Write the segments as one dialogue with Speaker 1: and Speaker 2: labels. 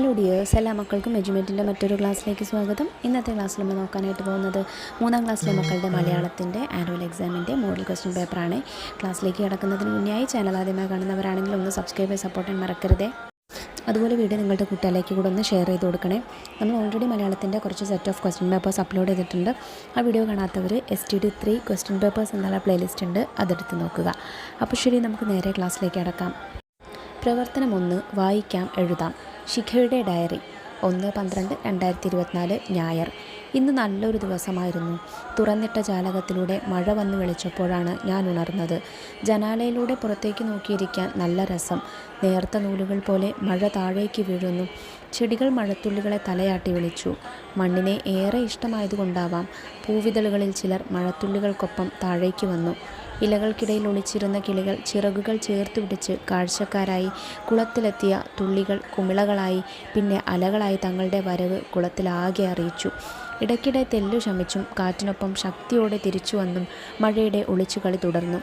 Speaker 1: Hello dears, എല്ലാ മക്കൾക്കും എജ്യുമെൻറ്റിൻ്റെ മറ്റൊരു ക്ലാസ്സിലേക്ക് സ്വാഗതം. ഇന്നത്തെ ക്ലാസ്സിൽ നമ്മൾ നോക്കാനായിട്ട് പോകുന്നത് 3ാം ക്ലാസ്സിലെ മക്കളുടെ മലയാളത്തിൻ്റെ ആനുവൽ എക്സാമിൻ്റെ മോഡൽ ക്വസ്റ്റ്യൻ പേപ്പറാണ്. ക്ലാസ്സിലേക്ക് കിടക്കുന്നതിന് മുന്നേ ചാനൽ ആദ്യമായി കാണുന്നവരാണെങ്കിൽ ഒന്ന് സബ്സ്ക്രൈബ് ചെയ്ത് സപ്പോർട്ട് ചെയ്യാൻ മറക്കരുതേ. അതുപോലെ വീഡിയോ നിങ്ങളുടെ കൂട്ടുകാരിലേക്ക് കൂടെ ഒന്ന് ഷെയർ ചെയ്ത് കൊടുക്കണേ. നമ്മൾ ഓൾറെഡി മലയാളത്തിൻ്റെ കുറച്ച് set of question papers upload ചെയ്തിട്ടുണ്ട്. ആ വീഡിയോ കാണാത്തവർ STD3 ക്വസ്റ്റ്യൻ പേപ്പേഴ്സ് എന്നുള്ള പ്ലേലിസ്റ്റ് ഉണ്ട്, അതെടുത്ത് നോക്കുക. അപ്പോൾ ശരി, നമുക്ക് നേരെ ക്ലാസ്സിലേക്ക് കിടക്കാം. പ്രവർത്തനം 1, വായിക്കാം എഴുതാം. ശിഖയുടെ ഡയറി 1/12/2024 ഞായർ. ഇന്ന് നല്ലൊരു ദിവസമായിരുന്നു. തുറന്നിട്ട ജാലകത്തിലൂടെ മഴ വന്നു വിളിച്ചപ്പോഴാണ് ഞാൻ ഉണർന്നത്. ജനാലയിലൂടെ പുറത്തേക്ക് നോക്കിയിരിക്കാൻ നല്ല രസം. നേർത്ത നൂലുകൾ പോലെ മഴ താഴേക്ക് വീഴുന്നു. ചെടികൾ മഴത്തുള്ളികളെ തലയാട്ടി വിളിച്ചു. മണ്ണിനെ ഏറെ ഇഷ്ടമായതുകൊണ്ടാവാം പൂവിതളുകളിൽ ചിലർ മഴത്തുള്ളികൾക്കൊപ്പം താഴേക്ക് വന്നു. ഇലകൾക്കിടയിൽ ഒളിച്ചിരുന്ന കിളികൾ ചിറകുകൾ ചേർത്ത് പിടിച്ച് കാഴ്ചക്കാരായി. കുളത്തിലെത്തിയ തുള്ളികൾ കുമിളകളായി, പിന്നെ അലകളായി തങ്ങളുടെ വരവ് കുളത്തിലാകെ അറിയിച്ചു. ഇടയ്ക്കിടെ തെല്ലു ശമിച്ചും കാറ്റിനൊപ്പം ശക്തിയോടെ തിരിച്ചു വന്നും മഴയുടെ ഒളിച്ചുകളി തുടർന്നു.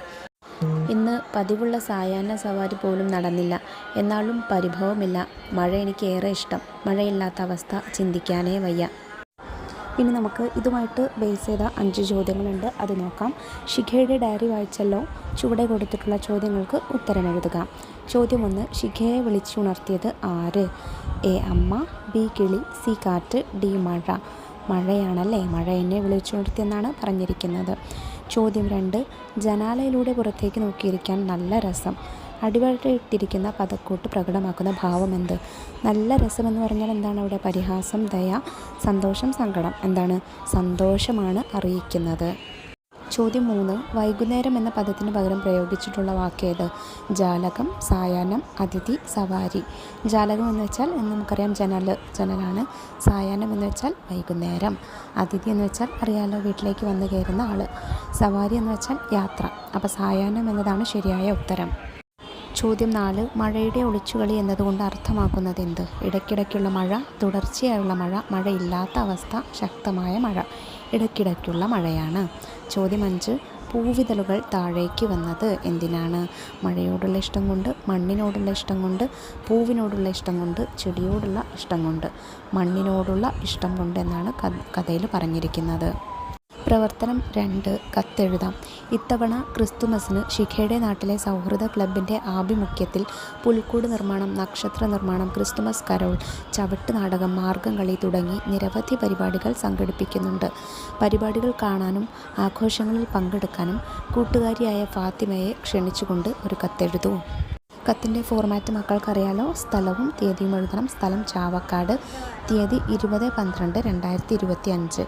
Speaker 1: ഇന്ന് പതിവുള്ള സായാഹ്ന സവാരി പോലും നടന്നില്ല. എന്നാലും പരിഭവമില്ല. മഴ എനിക്ക് ഏറെ ഇഷ്ടം. മഴയില്ലാത്ത അവസ്ഥ ചിന്തിക്കാനേ വയ്യ. ഇനി നമുക്ക് ഇതുമായിട്ട് ബേസ് ചെയ്ത 5 ചോദ്യങ്ങളുണ്ട്, അത് നോക്കാം. ശിഖയുടെ ഡയറി വായിച്ചല്ലോ. ചുവടെ കൊടുത്തിട്ടുള്ള ചോദ്യങ്ങൾക്ക് ഉത്തരം എഴുതുക. ചോദ്യം 1, ശിഖയെ വിളിച്ചുണർത്തിയത് ആര്? A അമ്മ, B കിളി, C കാറ്റ്, D മഴ. മഴയാണല്ലേ, മഴ എന്നെ വിളിച്ചുണർത്തിയെന്നാണ് പറഞ്ഞിരിക്കുന്നത്. ചോദ്യം 2, ജനാലയിലൂടെ പുറത്തേക്ക് നോക്കിയിരിക്കാൻ നല്ല രസം. അടിവരയിട്ടിരിക്കുന്ന പദക്കൂട്ട് പ്രകടമാക്കുന്ന ഭാവമെന്ത്? നല്ല രസമെന്ന് പറഞ്ഞാൽ എന്താണ്? അവിടെ പരിഹാസം, ദയ, സന്തോഷം, സങ്കടം. എന്താണ്? സന്തോഷമാണ് അറിയിക്കുന്നത്. ചോദ്യം 3, വൈകുന്നേരം എന്ന പദത്തിന് പകരം പ്രയോഗിച്ചിട്ടുള്ള വാക്കേത്? ജാലകം, സായാഹ്നം, അതിഥി, സവാരി. ജാലകം എന്ന് വെച്ചാൽ നമുക്കറിയാം ജനലാണ്. സായാഹ്നം എന്ന് വെച്ചാൽ വൈകുന്നേരം. അതിഥി എന്ന് വെച്ചാൽ അറിയാലോ, വീട്ടിലേക്ക് വന്നു കയറുന്ന ആൾ. സവാരി എന്ന് വെച്ചാൽ യാത്ര. അപ്പോൾ സായാഹ്നം എന്നതാണ് ശരിയായ ഉത്തരം. ചോദ്യം 4, മഴയുടെ ഒളിച്ചുകളി എന്നതുകൊണ്ട് അർത്ഥമാക്കുന്നത് എന്ത്? ഇടയ്ക്കിടയ്ക്കുള്ള മഴ, തുടർച്ചയായുള്ള മഴ, മഴയില്ലാത്ത അവസ്ഥ, ശക്തമായ മഴ. ഇടയ്ക്കിടയ്ക്കുള്ള മഴയാണ്. ചോദ്യം 5, പൂവിതളുകൾ താഴേക്ക് വന്നത് എന്തിനാണ്? മഴയോടുള്ള ഇഷ്ടം കൊണ്ട്, മണ്ണിനോടുള്ള ഇഷ്ടം കൊണ്ട്, പൂവിനോടുള്ള ഇഷ്ടം കൊണ്ട്, ചെടിയോടുള്ള ഇഷ്ടം കൊണ്ട്. മണ്ണിനോടുള്ള ഇഷ്ടം കൊണ്ട് എന്നാണ് കഥയിൽ പറഞ്ഞിരിക്കുന്നത്. പ്രവർത്തനം 2, കത്തെഴുതാം. ഇത്തവണ ക്രിസ്തുമസിന് ശിഖയുടെ നാട്ടിലെ സൗഹൃദ ക്ലബിൻ്റെ ആഭിമുഖ്യത്തിൽ പുൽക്കൂട് നിർമ്മാണം, നക്ഷത്ര നിർമ്മാണം, ക്രിസ്തുമസ് കരോൾ, ചവിട്ട് നാടകം, മാർഗം കളി തുടങ്ങി നിരവധി പരിപാടികൾ സംഘടിപ്പിക്കുന്നുണ്ട്. പരിപാടികൾ കാണാനും ആഘോഷങ്ങളിൽ പങ്കെടുക്കാനും കൂട്ടുകാരിയായ ഫാത്തിമയെ ക്ഷണിച്ചുകൊണ്ട് ഒരു കത്തെഴുതൂ. കത്തിൻ്റെ ഫോർമാറ്റ് മക്കൾക്കറിയാലോ. സ്ഥലവും തീയതിയും എഴുതണം. സ്ഥലം ചാവക്കാട്, തീയതി 20/12/2025.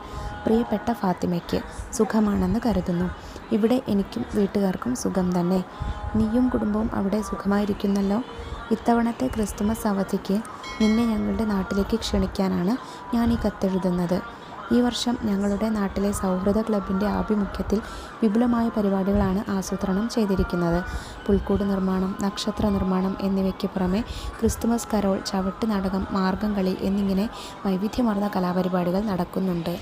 Speaker 1: പ്രിയപ്പെട്ട ഫാത്തിമയ്ക്ക്, സുഖമാണെന്ന് കരുതുന്നു. ഇവിടെ എനിക്കും വീട്ടുകാർക്കും സുഖം തന്നെ. നീയും കുടുംബവും അവിടെ സുഖമായിരിക്കുന്നല്ലോ. ഇത്തവണത്തെ ക്രിസ്തുമസ് അവധിക്ക് നിന്നെ ഞങ്ങളുടെ നാട്ടിലേക്ക് ക്ഷണിക്കാനാണ് ഞാൻ ഈ കത്തെഴുതുന്നത്. ഈ വർഷം ഞങ്ങളുടെ നാട്ടിലെ സൗഹൃദ ക്ലബിൻ്റെ ആഭിമുഖ്യത്തിൽ വിപുലമായ പരിപാടികളാണ് ആസൂത്രണം ചെയ്തിരിക്കുന്നത്. പുൽക്കൂട് നിർമ്മാണം, നക്ഷത്ര നിർമ്മാണം എന്നിവയ്ക്ക് പുറമെ ക്രിസ്തുമസ് കരോൾ, ചവിട്ട് നാടകം, മാർഗം കളി എന്നിങ്ങനെ വൈവിധ്യമാർന്ന കലാപരിപാടികൾ നടക്കുന്നുണ്ട്.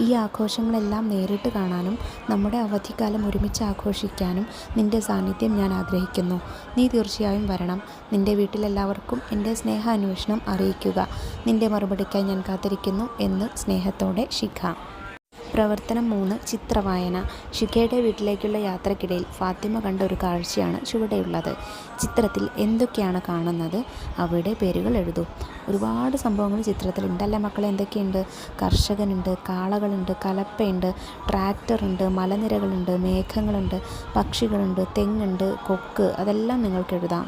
Speaker 1: ഈ ആഘോഷങ്ങളെല്ലാം നേരിട്ട് കാണാനും നമ്മുടെ അവധിക്കാലം ഒരുമിച്ച് ആഘോഷിക്കാനും നിൻ്റെ സാന്നിധ്യം ഞാൻ ആഗ്രഹിക്കുന്നു. നീ തീർച്ചയായും വരണം. നിൻ്റെ വീട്ടിലെല്ലാവർക്കും എൻ്റെ സ്നേഹാന്വേഷണം അറിയിക്കുക. നിൻ്റെ മറുപടിക്കായി ഞാൻ കാത്തിരിക്കുന്നു. എന്ന് സ്നേഹത്തോടെ, ശിഖ. പ്രവർത്തനം 3, ചിത്രവായന. ശിഖയുടെ വീട്ടിലേക്കുള്ള യാത്രക്കിടയിൽ ഫാത്തിമ കണ്ട ഒരു കാഴ്ചയാണ് ചുവടെയുള്ളത്. ചിത്രത്തിൽ എന്തൊക്കെയാണ് കാണുന്നത്? അവയുടെ പേരുകൾ എഴുതൂ. ഒരുപാട് സംഭവങ്ങൾ ചിത്രത്തിലുണ്ട് അല്ലേ മക്കളെ? എന്തൊക്കെയുണ്ട്? കർഷകനുണ്ട്, കാളകളുണ്ട്, കലപ്പയുണ്ട്, ട്രാക്ടറുണ്ട്, മലനിരകളുണ്ട്, മേഘങ്ങളുണ്ട്, പക്ഷികളുണ്ട്, തെങ്ങുണ്ട്, കൊക്ക്. അതെല്ലാം നിങ്ങൾക്ക് എഴുതാം.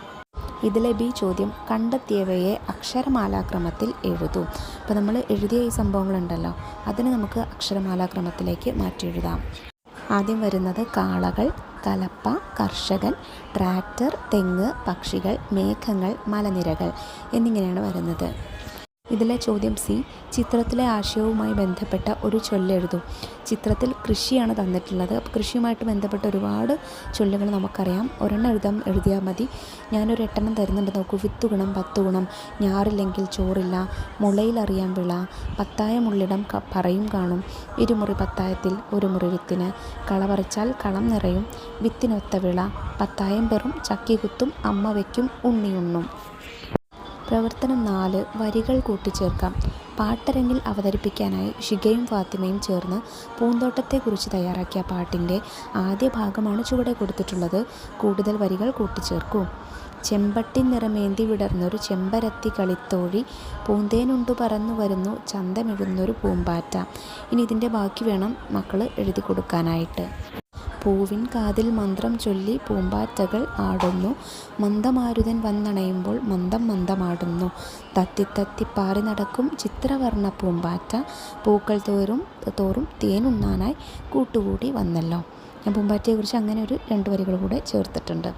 Speaker 1: ഇതിലെ B ചോദ്യം, കണ്ടെത്തിയവയെ അക്ഷരമാലാക്രമത്തിൽ എഴുതൂ. അപ്പോൾ നമ്മൾ എഴുതിയ ഈ സംഭവങ്ങളുണ്ടല്ലോ, അതിന് നമുക്ക് അക്ഷരമാലാക്രമത്തിലേക്ക് മാറ്റി എഴുതാം. ആദ്യം വരുന്നത് കാളകൾ, കലപ്പ, കർഷകൻ, ട്രാക്ടർ, തെങ്ങ്, പക്ഷികൾ, മേഘങ്ങൾ, മലനിരകൾ എന്നിങ്ങനെയാണ് വരുന്നത്. ഇതിലെ ചോദ്യം C, ചിത്രത്തിലെ ആശയവുമായി ബന്ധപ്പെട്ട ഒരു ചൊല്ലെഴുതൂ. ചിത്രത്തിൽ കൃഷിയാണ് തന്നിട്ടുള്ളത്. അപ്പോൾ കൃഷിയുമായിട്ട് ബന്ധപ്പെട്ട ഒരുപാട് ചൊല്ലുകൾ നമുക്കറിയാം. ഒരെണ്ണം എഴുതിയാൽ മതി. ഞാനൊരു 8 തരുന്നുണ്ട്, നോക്കൂ. വിത്തുഗുണം 10 ഗുണം, ഞാറില്ലെങ്കിൽ ചോറില്ല, മുളയിലറിയാം വിള, പത്തായം ഉള്ളിടം പറയും കാണും, ഇരുമുറി പത്തായത്തിൽ ഒരു മുറി വിത്തിന്, കള പറിച്ചാൽ കളം നിറയും, വിത്തിനൊത്ത വിള, പത്തായം പെറും, ചക്കി കുത്തും, അമ്മ വയ്ക്കും, ഉണ്ണിയുണ്ണും. പ്രവർത്തനം 4 വരികൾ കൂട്ടിച്ചേർക്കാം. പാട്ടരങ്ങിൽ അവതരിപ്പിക്കാനായി ഷിഗയും ഫാത്തിമയും ചേർന്ന് പൂന്തോട്ടത്തെക്കുറിച്ച് തയ്യാറാക്കിയ പാട്ടിൻ്റെ ആദ്യ ഭാഗമാണ് ചുവടെ കൊടുത്തിട്ടുള്ളത്. കൂടുതൽ വരികൾ കൂട്ടിച്ചേർക്കൂ. ചെമ്പട്ടി നിറമേന്തി വിടർന്നൊരു ചെമ്പരത്തി കളിത്തോഴി, പൂന്തേനുണ്ടു പറന്നു വരുന്നു ചന്തമിഴുന്നൊരു പൂമ്പാറ്റ. ഇനി ഇതിൻ്റെ ബാക്കി വേണം മക്കൾ എഴുതി കൊടുക്കാനായിട്ട്. പൂവിൻ കാതിൽ മന്ത്രം ചൊല്ലി പൂമ്പാറ്റകൾ ആടുന്നു, മന്ദമാരുതൻ വന്നണയുമ്പോൾ മന്ദം മന്ദമാടുന്നു, തത്തിത്തത്തിപ്പാറി നടക്കും ചിത്രവർണ്ണ പൂമ്പാറ്റ, പൂക്കൾ തോറും തേനുണ്ണാനായി കൂട്ടുകൂടി വന്നല്ലോ. ഞാൻ പൂമ്പാറ്റയെക്കുറിച്ച് അങ്ങനെ ഒരു 2 വരികൾ കൂടെ ചേർത്തിട്ടുണ്ട്.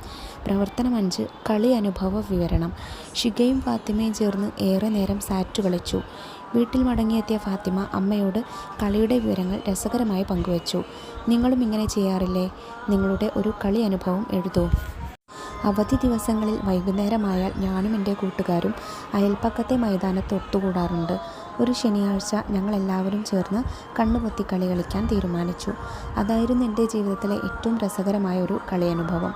Speaker 1: പ്രവർത്തനം 5 കളി അനുഭവ വിവരണം. ഷിഗയും ഫാത്തിമയും ചേർന്ന് ഏറെ നേരം സാറ്റ് കളിച്ചു. വീട്ടിൽ മടങ്ങിയെത്തിയ ഫാത്തിമ അമ്മയോട് കളിയുടെ വിവരങ്ങൾ രസകരമായി പങ്കുവച്ചു. നിങ്ങളും ഇങ്ങനെ ചെയ്യാറില്ലേ? നിങ്ങളുടെ ഒരു കളി അനുഭവം എഴുതൂ. അവധി ദിവസങ്ങളിൽ വൈകുന്നേരമായാൽ ഞാനും എൻ്റെ കൂട്ടുകാരും അയൽപ്പക്കത്തെ മൈതാനത്ത് ഒത്തുകൂടാറുണ്ട്. ഒരു ശനിയാഴ്ച ഞങ്ങളെല്ലാവരും ചേർന്ന് കണ്ണുപൊത്തി കളി കളിക്കാൻ തീരുമാനിച്ചു. അതായിരുന്നു എൻ്റെ ജീവിതത്തിലെ ഏറ്റവും രസകരമായ ഒരു കളി അനുഭവം.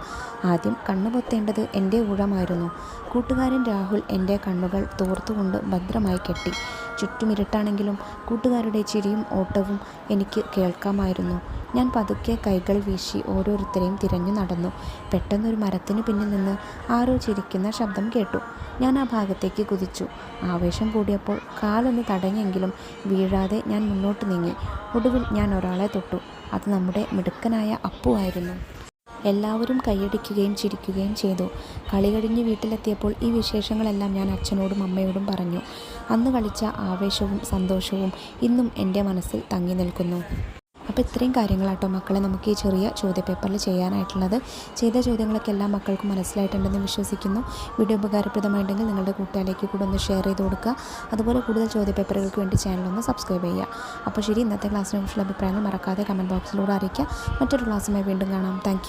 Speaker 1: ആദ്യം കണ്ണുപൊത്തേണ്ടത് എൻ്റെ ഊഴമായിരുന്നു. കൂട്ടുകാരൻ രാഹുൽ എൻ്റെ കണ്ണുകൾ തോർത്തുകൊണ്ട് ഭദ്രമായി കെട്ടി. ചുറ്റുമിരുട്ടാണെങ്കിലും കൂട്ടുകാരുടെ ചിരിയും ഓട്ടവും എനിക്ക് കേൾക്കാമായിരുന്നു. ഞാൻ പതുക്കെ കൈകൾ വീശി ഓരോരുത്തരെയും തിരഞ്ഞു നടന്നു. പെട്ടെന്നൊരു മരത്തിന് പിന്നിൽ നിന്ന് ആരോ ചിരിക്കുന്ന ശബ്ദം കേട്ടു. ഞാൻ ആ ഭാഗത്തേക്ക് കുതിച്ചു. ആവേശം കൂടിയപ്പോൾ കാലൊന്ന് തടഞ്ഞെങ്കിലും വീഴാതെ ഞാൻ മുന്നോട്ട് നീങ്ങി. ഒടുവിൽ ഞാൻ ഒരാളെ തൊട്ടു. അത് നമ്മുടെ മിടുക്കനായ അപ്പു ആയിരുന്നു. എല്ലാവരും കൈയടിക്കുകയും ചിരിക്കുകയും ചെയ്തു. കളി കഴിഞ്ഞ് വീട്ടിലെത്തിയപ്പോൾ ഈ വിശേഷങ്ങളെല്ലാം ഞാൻ അച്ഛനോടും അമ്മയോടും പറഞ്ഞു. അന്ന് കളിച്ച ആവേശവും സന്തോഷവും ഇന്നും എൻ്റെ മനസ്സിൽ തങ്ങി നിൽക്കുന്നു. അപ്പോൾ ഇത്രയും കാര്യങ്ങളാട്ടോ മക്കളെ നമുക്ക് ഈ ചെറിയ ചോദ്യപേപ്പറിൽ ചെയ്യാനായിട്ടുള്ളത്. ചെയ്ത ചോദ്യങ്ങളൊക്കെ എല്ലാ മക്കൾക്കും മനസ്സിലായിട്ടുണ്ടെന്ന് വിശ്വസിക്കുന്നു. വീഡിയോ ഉപകാരപ്രദമായിട്ടുണ്ടെങ്കിൽ നിങ്ങളുടെ കൂട്ടുകാരിലേക്ക് കൂടെ ഒന്ന് ഷെയർ ചെയ്ത് കൊടുക്കുക. അതുപോലെ കൂടുതൽ ചോദ്യപേപ്പറുകൾക്ക് വേണ്ടി ചാനലൊന്ന് സബ്സ്ക്രൈബ് ചെയ്യുക. അപ്പോൾ ശരി, ഇന്നത്തെ ക്ലാസ്സിനെ കുറിച്ചുള്ള അഭിപ്രായങ്ങൾ മറക്കാതെ കമൻറ്റ് ബോക്സിലൂടെ അറിയിക്കുക. മറ്റൊരു ക്ലാസ്സുമായി വീണ്ടും കാണാം. താങ്ക്